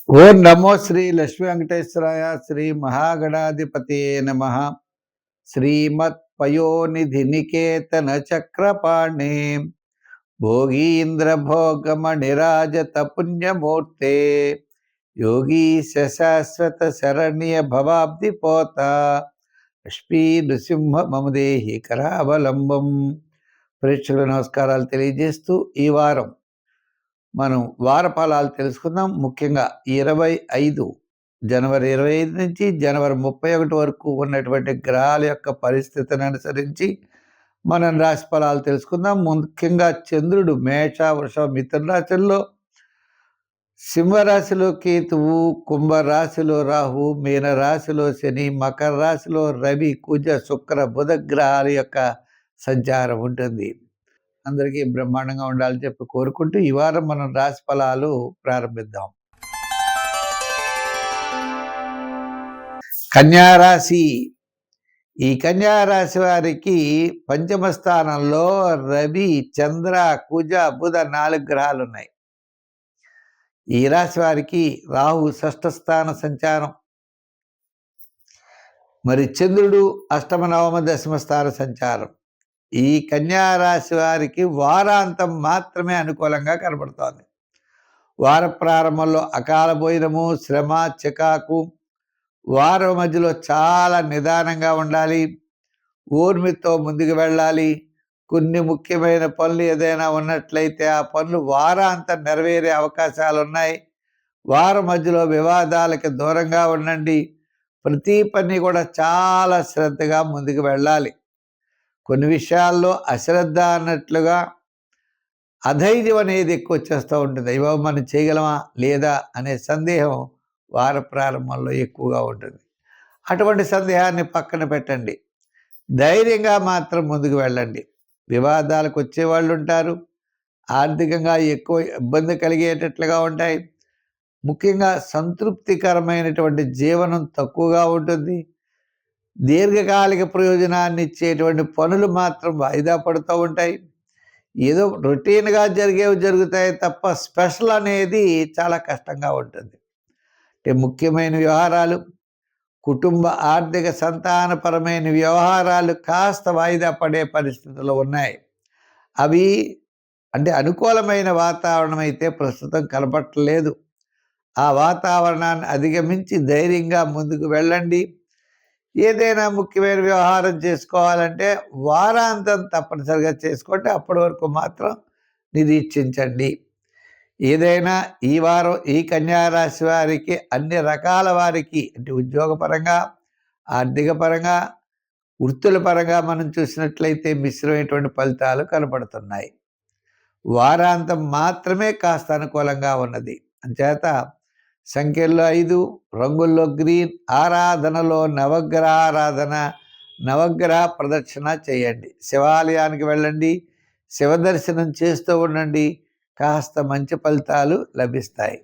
ఓం నమో శ్రీ లక్ష్మీ వెంకటేశ్వరాయ శ్రీ మహాగణాధిపతియే నమ. శ్రీమత్ పయోనిధి నికేతన చక్రపాణి భోగీంద్ర భోగమణిరాజత పుణ్యమూర్తే యోగీశ శాశ్వత శరణ్య భవాబ్ది పోత లక్ష్మీ నృసింహ మమదేహి కరావలంబం. ప్రేక్షకుల నమస్కారాలు తెలియజేస్తూ ఈ వారం మనం వార ఫలాలు తెలుసుకుందాం. ముఖ్యంగా 25 జనవరి 25 నుంచి జనవరి 31 వరకు ఉన్నటువంటి గ్రహాల యొక్క పరిస్థితిని అనుసరించి మనం రాశి ఫలాలు తెలుసుకుందాం. ముఖ్యంగా చంద్రుడు మేష, వృషభ, మిథున రాశుల్లో, సింహరాశిలో కేతువు, కుంభరాశిలో రాహు, మీన రాశిలో శని, మకర రాశిలో రవి, కుజ, శుక్ర, బుధ గ్రహాల యొక్క సంచారం ఉంటుంది. అందరికీ బ్రహ్మాండంగా ఉండాలని చెప్పి కోరుకుంటూ ఈ వారం మనం రాశి ఫలాలు ప్రారంభిద్దాం. కన్యారాశి. ఈ కన్యారాశి వారికి పంచమ స్థానంలో రవి, చంద్ర, కుజ, బుధ 4 గ్రహాలు ఉన్నాయి. ఈ రాశి వారికి రాహు షష్ఠ స్థాన సంచారం, మరి చంద్రుడు అష్టమ, నవమ, దశమ స్థాన సంచారం. ఈ కన్యారాశి వారికి వారాంతం మాత్రమే అనుకూలంగా కనబడుతోంది. వార ప్రారంభంలో అకాల భోజనము, శ్రమ, చికాకు, వారం మధ్యలో చాలా నిదానంగా ఉండాలి, ఊర్మితో ముందుకు వెళ్ళాలి. కొన్ని ముఖ్యమైన పనులు ఏదైనా ఉన్నట్లయితే ఆ పనులు వారాంతం నెరవేరే అవకాశాలు ఉన్నాయి. వారం మధ్యలో వివాదాలకి దూరంగా ఉండండి. ప్రతి పని కూడా చాలా శ్రద్ధగా ముందుకు వెళ్ళాలి. కొన్ని విషయాల్లో అశ్రద్ధ అన్నట్లుగా అధైర్యం అనేది ఎక్కువ వచ్చేస్తూ ఉంటుంది. అయ్యో మనం చేయగలమా లేదా అనే సందేహం వార ప్రారంభంలో ఎక్కువగా ఉంటుంది. అటువంటి సందేహాన్ని పక్కన పెట్టండి, ధైర్యంగా మాత్రం ముందుకు వెళ్ళండి. వివాదాలకు వచ్చేవాళ్ళు ఉంటారు, ఆర్థికంగా ఎక్కువ ఇబ్బంది కలిగేటట్లుగా ఉంటాయి. ముఖ్యంగా సంతృప్తికరమైనటువంటి జీవనం తక్కువగా ఉంటుంది. దీర్ఘకాలిక ప్రయోజనాన్ని ఇచ్చేటువంటి పనులు మాత్రం వాయిదా పడుతూ ఉంటాయి. ఏదో రొటీన్గా జరిగేవి జరుగుతాయి తప్ప స్పెషల్ అనేది చాలా కష్టంగా ఉంటుంది. అంటే ముఖ్యమైన వ్యవహారాలు, కుటుంబ ఆర్థిక సంతానపరమైన వ్యవహారాలు కాస్త వాయిదా పడే పరిస్థితులు ఉన్నాయి. అవి అంటే అనుకూలమైన వాతావరణం అయితే ప్రస్తుతం కనపడలేదు. ఆ వాతావరణాన్ని అధిగమించి ధైర్యంగా ముందుకు వెళ్ళండి. ఏదైనా ముఖ్యమైన వ్యవహారం చేసుకోవాలంటే వారాంతం తప్పనిసరిగా చేసుకోండి. అప్పటి వరకు మాత్రం నిరీక్షించండి. ఏదైనా ఈ వారం ఈ కన్యారాశి వారికి అన్ని రకాల వారికి అంటే ఉద్యోగపరంగా, ఆర్థిక పరంగా, వృత్తుల పరంగా మనం చూసినట్లయితే మిశ్రమైనటువంటి ఫలితాలు కనపడుతున్నాయి. వారాంతం మాత్రమే కాస్త అనుకూలంగా ఉన్నది. అంచేత సంఖ్యల్లో 5, రంగుల్లో గ్రీన్, ఆరాధనలో నవగ్రహ ఆరాధన, నవగ్రహ ప్రదక్షిణ చేయండి. శివాలయానికి వెళ్ళండి, శివ దర్శనం చేస్తూ ఉండండి. కాస్త మంచి ఫలితాలు లభిస్తాయి.